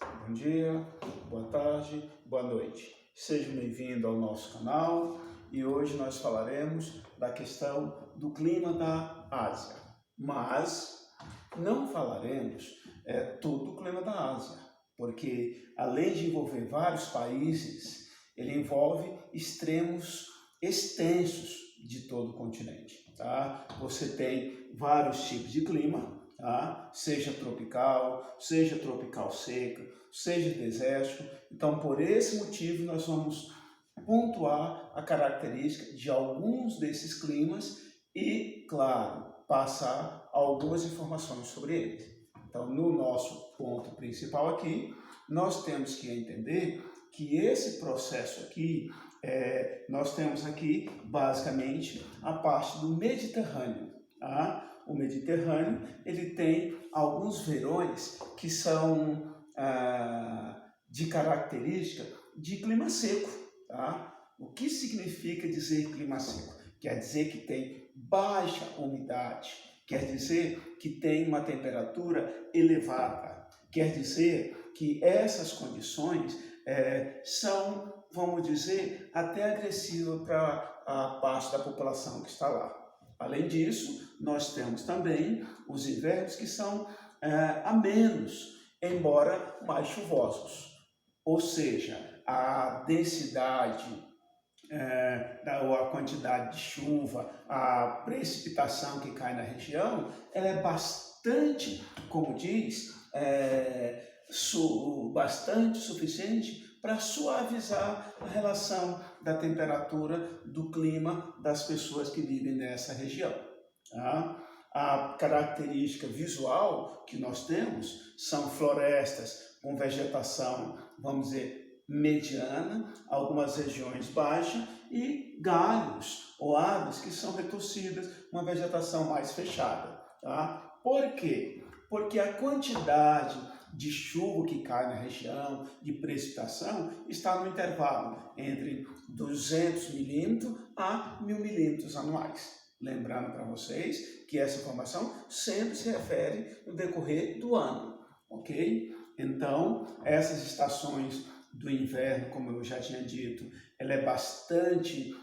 Bom dia, boa tarde, boa noite. Seja bem-vindo ao nosso canal e hoje nós falaremos da questão do clima da Ásia. Mas não falaremos todo o clima da Ásia, porque além de envolver vários países, ele envolve extremos extensos de todo o continente. Tá? Você tem vários tipos de clima. Tá? Seja tropical seca, seja desértico. Então, por esse motivo, nós vamos pontuar a característica de alguns desses climas e, claro, passar algumas informações sobre eles. Então, no nosso ponto principal aqui, nós temos que entender que esse processo aqui, nós temos aqui, basicamente, a parte do Mediterrâneo. Tá? O Mediterrâneo ele tem alguns verões que são de característica de clima seco. Tá? O que significa dizer clima seco? Quer dizer que tem baixa umidade, quer dizer que tem uma temperatura elevada, quer dizer que essas condições são, vamos dizer, até agressivas para a parte da população que está lá. Além disso, nós temos também os invernos que são amenos, embora mais chuvosos. Ou seja, a densidade, ou a quantidade de chuva, a precipitação que cai na região, ela é bastante, como diz, bastante suficiente para suavizar a relação da temperatura do clima das pessoas que vivem nessa região. Tá? A característica visual que nós temos são florestas com vegetação, vamos dizer, mediana, algumas regiões baixa e galhos ou árvores que são retorcidas, uma vegetação mais fechada. Tá? Por quê? Porque a quantidade de chuva que cai na região, de precipitação, está no intervalo entre 200 milímetros a 1000 milímetros anuais. Lembrando para vocês que essa informação sempre se refere no decorrer do ano, ok? Então, essas estações do inverno, como eu já tinha dito, ela é bastante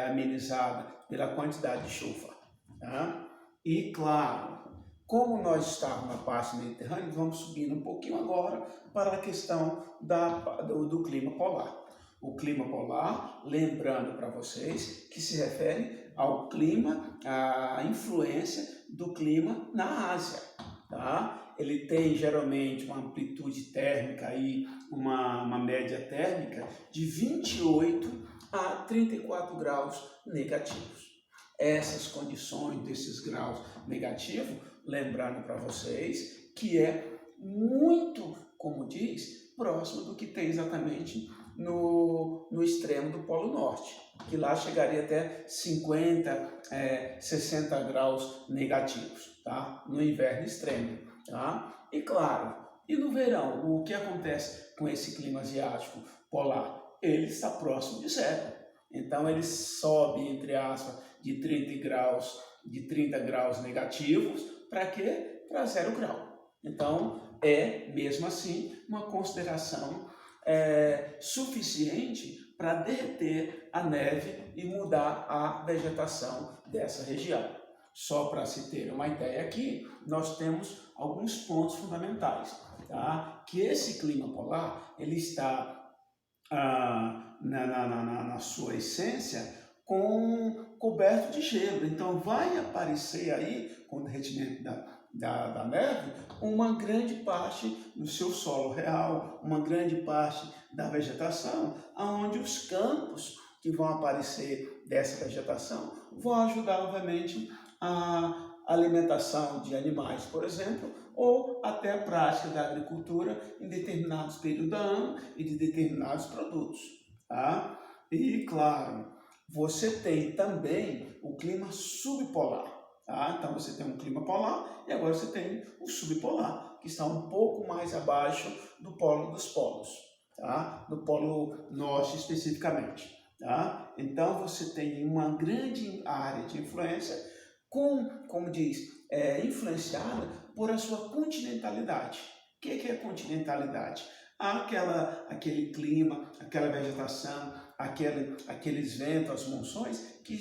amenizada pela quantidade de chuva. Tá? E, claro, como nós estamos na parte mediterrânea, vamos subindo um pouquinho agora para a questão do clima polar. O clima polar, lembrando para vocês, que se refere ao clima, à influência do clima na Ásia. Tá? Ele tem geralmente uma amplitude térmica, aí, uma média térmica de 28 a 34 graus negativos. Essas condições desses graus negativos, lembrando para vocês que é muito, como diz, próximo do que tem exatamente no extremo do Polo Norte, que lá chegaria até 50, 60 graus negativos, tá? No inverno extremo. Tá? E claro, e no verão, o que acontece com esse clima asiático polar? Ele está próximo de zero. Então ele sobe, entre aspas, de 30 graus negativos, para quê? Para 0 grau. Então, mesmo assim, uma consideração suficiente para derreter a neve e mudar a vegetação dessa região. Só para se ter uma ideia aqui, nós temos alguns pontos fundamentais. Tá? Que esse clima polar, ele está na sua essência coberto de gelo. Então vai aparecer aí, com o derretimento da neve, uma grande parte do seu solo real, uma grande parte da vegetação, onde os campos que vão aparecer dessa vegetação vão ajudar, obviamente, a alimentação de animais, por exemplo, ou até a prática da agricultura em determinados períodos do ano e de determinados produtos. Tá? E, claro, você tem também o clima subpolar. Tá? Então, você tem um clima polar e agora você tem o subpolar, que está um pouco mais abaixo do polo dos polos, tá? Do polo norte especificamente. Tá? Então, você tem uma grande área de influência, como diz, influenciada por a sua continentalidade. que é continentalidade? Aquele clima, aquela vegetação, aqueles ventos, as monções que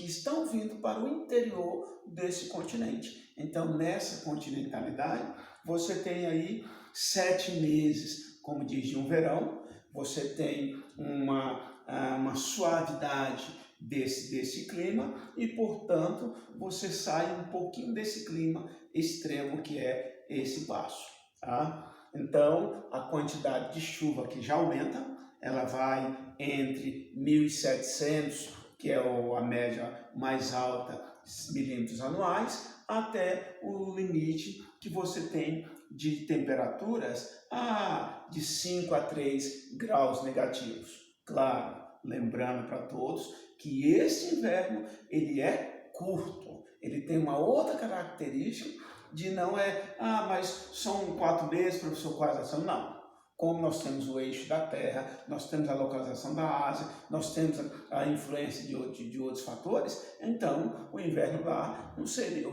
estão vindo para o interior desse continente. Então, nessa continentalidade, você tem aí 7 meses, como diz, de um verão, você tem uma suavidade desse clima e, portanto, você sai um pouquinho desse clima extremo que é esse baixo. Tá? Então, a quantidade de chuva que já aumenta, ela vai entre 1.700, que é a média mais alta, milímetros anuais, até o limite que você tem de temperaturas de 5 a 3 graus negativos. Claro, lembrando para todos que este inverno ele é curto, ele tem uma outra característica de não mas são 4 meses, professor, quais ação? Não. Como nós temos o eixo da Terra, nós temos a localização da Ásia, nós temos a influência de outros fatores, então o inverno lá não seria,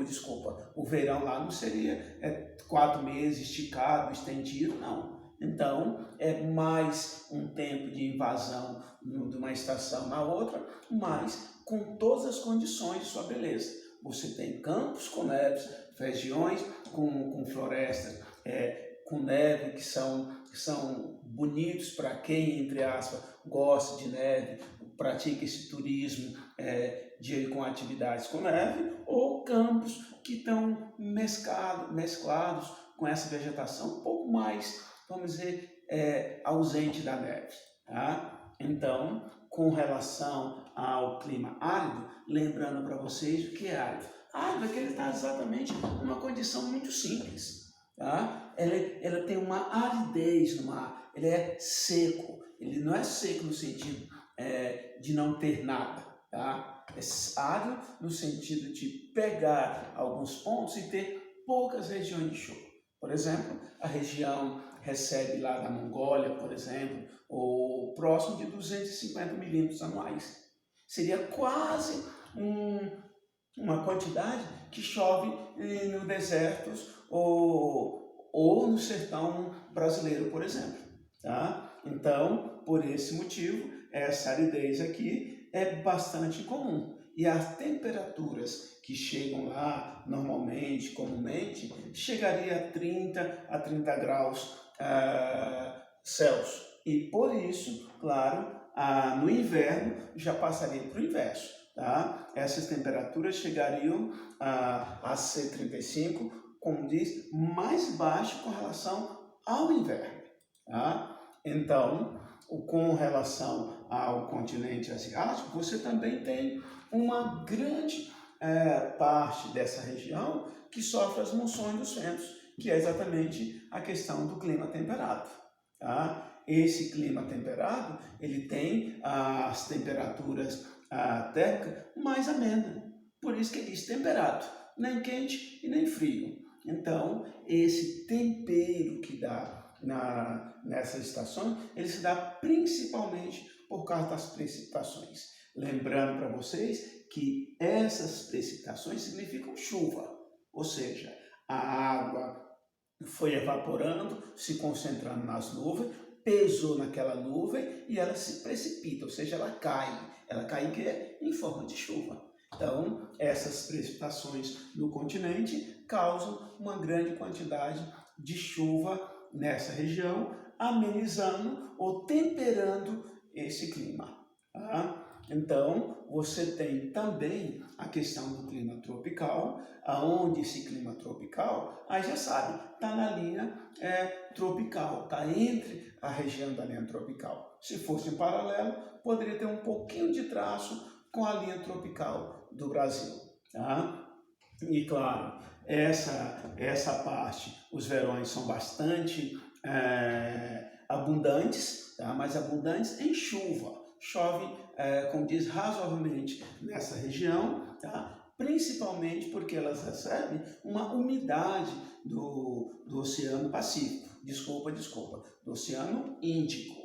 o verão lá não seria 4 meses esticado, estendido, não. Então é mais um tempo de invasão de uma estação na outra, mas com todas as condições de sua beleza. Você tem campos com neves, regiões com florestas, com neve que são bonitos para quem, entre aspas, gosta de neve, pratica esse turismo com atividades com neve, ou campos que estão mesclados com essa vegetação um pouco mais, vamos dizer, ausente da neve. Tá? Então, com relação ao clima árido, lembrando para vocês o que é árido. Árido é que ele está exatamente numa condição muito simples. Tá? Ela tem uma aridez no mar, ele é seco, ele não é seco no sentido de não ter nada. Tá? É árido no sentido de pegar alguns pontos e ter poucas regiões de chuva. Por exemplo, a região recebe lá da Mongólia, por exemplo, ou próximo de 250 milímetros anuais. Seria quase uma quantidade que chove no desertos ou no sertão brasileiro, por exemplo. Tá? Então, por esse motivo, essa aridez aqui é bastante comum. E as temperaturas que chegam lá, normalmente, comumente, chegaria a 30 graus Celsius. E por isso, claro, no inverno já passaria para o inverso. Tá? Essas temperaturas chegariam a ser 35, como diz, mais baixo com relação ao inverno. Tá? Então, com relação ao continente asiático, você também tem uma grande parte dessa região que sofre as monções dos ventos, que é exatamente a questão do clima temperado. Tá? Esse clima temperado, ele tem as temperaturas térmicas mais amenas, por isso que ele diz temperado, nem quente e nem frio. Então, esse tempero que dá nessas estações, ele se dá principalmente por causa das precipitações. Lembrando para vocês que essas precipitações significam chuva, ou seja, a água foi evaporando, se concentrando nas nuvens, pesou naquela nuvem e ela se precipita, ou seja, ela cai em quê? Em forma de chuva. Então, essas precipitações no continente causam uma grande quantidade de chuva nessa região, amenizando ou temperando esse clima. Tá? Então, você tem também a questão do clima tropical, aonde esse clima tropical, aí já sabe, está na linha tropical, está entre a região da linha tropical. Se fosse em paralelo, poderia ter um pouquinho de traço com a linha tropical do Brasil. Tá? E claro, essa parte, os verões são bastante abundantes, tá? Mas abundantes em chuva. Chove, como diz, razoavelmente nessa região, tá? Principalmente porque elas recebem uma umidade do Oceano Pacífico, do Oceano Índico.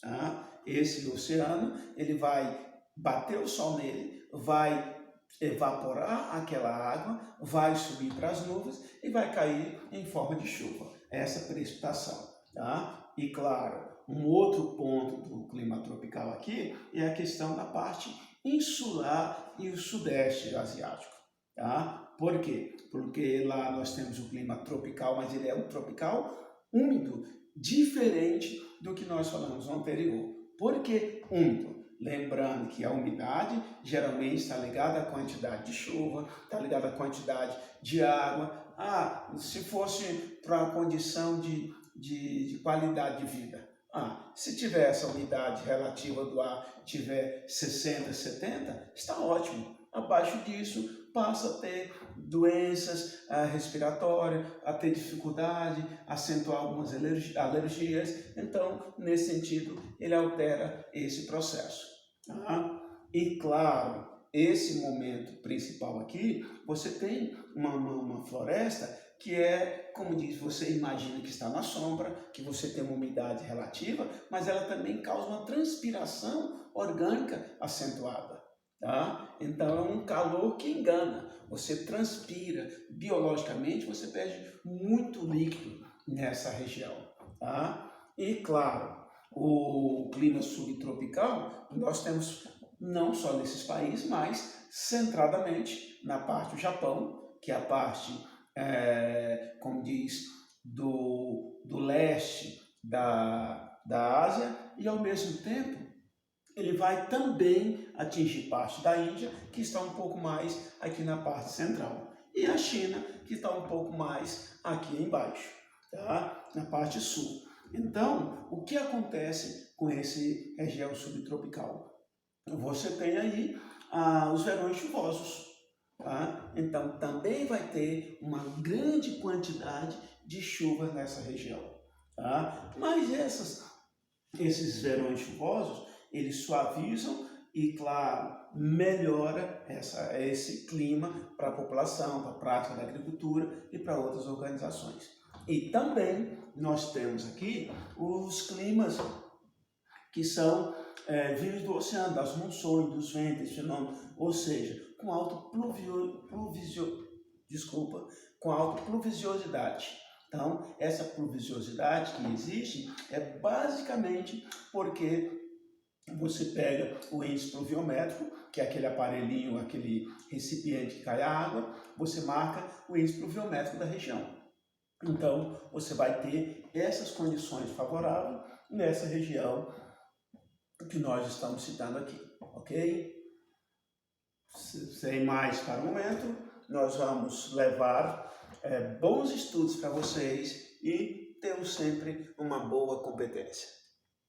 Tá? Esse oceano, ele vai bater o sol nele, vai evaporar aquela água, vai subir para as nuvens e vai cair em forma de chuva. essa precipitação, tá? E claro, um outro ponto do clima tropical aqui é a questão da parte insular e o sudeste asiático, tá? Por quê? Porque lá nós temos o clima tropical, mas ele é um tropical úmido, diferente do que nós falamos no anterior. Por que úmido? Lembrando que a umidade geralmente está ligada à quantidade de chuva, está ligada à quantidade de água. Se fosse para uma condição de qualidade de vida. Se tiver essa umidade relativa do ar, tiver 60, 70, está ótimo. Abaixo disso, passa a ter doenças respiratórias, a ter dificuldade, acentuar algumas alergias. Então, nesse sentido, ele altera esse processo. E claro, esse momento principal aqui, você tem uma floresta que é, como diz, você imagina que está na sombra, que você tem uma umidade relativa, mas ela também causa uma transpiração orgânica acentuada. Tá? Então é um calor que engana, você transpira, biologicamente você perde muito líquido nessa região. Tá? E claro, o clima subtropical nós temos não só nesses países, mas centradamente na parte do Japão, que é a parte, como diz, do leste da Ásia, e ao mesmo tempo ele vai também atingir parte da Índia, que está um pouco mais aqui na parte central. E a China, que está um pouco mais aqui embaixo, tá? Na parte sul. Então, o que acontece com esse região subtropical? Você tem aí os verões chuvosos. Tá? Então, também vai ter uma grande quantidade de chuvas nessa região. Tá? Mas esses verões chuvosos, eles suavizam e, claro, melhora esse clima para a população, para a prática da agricultura e para outras organizações. E também nós temos aqui os climas que são vindos do oceano, das monções, dos ventos, fenômenos, ou seja, com alta pluviosidade. Então, essa pluviosidade que existe é basicamente porque você pega o índice pluviométrico, que é aquele aparelhinho, aquele recipiente que cai a água, você marca o índice pluviométrico da região. Então, você vai ter essas condições favoráveis nessa região que nós estamos citando aqui, ok? Sem mais para o momento, nós vamos levar bons estudos para vocês e temos sempre uma boa competência.